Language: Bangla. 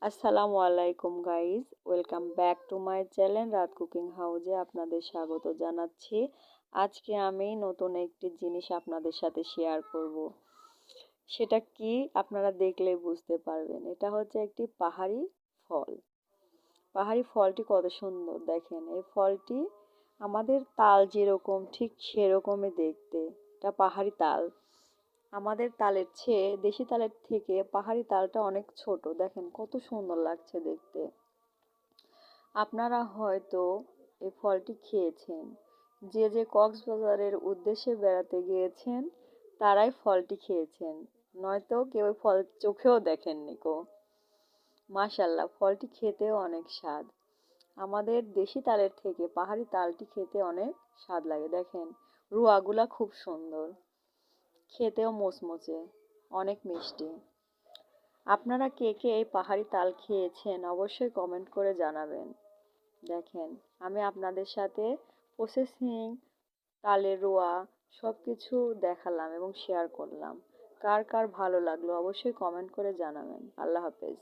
আসসালামু আলাইকুম guys, welcome back to my channel রাত কুকিং হাউজে আপনাদের স্বাগত জানাচ্ছি। আজকে আমি নতুন একটি জিনিস আপনাদের সাথে শেয়ার করব। সেটা কি আপনারা দেখলে বুঝতে পারবেন। এটা হচ্ছে একটি পাহাড়ি ফল। পাহাড়ি ফলটি কত সুন্দর দেখেন। এই ফলটি আমাদের তাল যেরকম ঠিক সেরকমই দেখতে। এটা পাহাড়ি তাল। আমাদের তালের চেয়ে দেশি তালের থেকে পাহাড়ি তালটা অনেক ছোট। দেখেন কত সুন্দর লাগছে দেখতে। আপনারা হয়তো এই ফলটি খেয়েছেন। যে যে কক্সবাজারের উদ্দেশ্যে বেড়াতে গিয়েছেন তারাই ফলটি খেয়েছেন, নয়তো কেউ ফল চোখেও দেখেননি কো। মাশাল্লাহ, ফলটি খেতেও অনেক স্বাদ। আমাদের দেশি তালের থেকে পাহাড়ি তালটি খেতে অনেক স্বাদ লাগে। দেখেন রুয়াগুলা খুব সুন্দর, খেতেও মুচমুচে, অনেক মিষ্টি। আপনারা কে কে এই পাহাড়ি তাল খেয়েছেন অবশ্যই কমেন্ট করে জানাবেন। দেখেন আমি আপনাদের সাথে প্রসেসিং, তালের রোয়া সব কিছু দেখালাম এবং শেয়ার করলাম। কার কার ভালো লাগলো অবশ্যই কমেন্ট করে জানাবেন। আল্লাহ হাফেজ।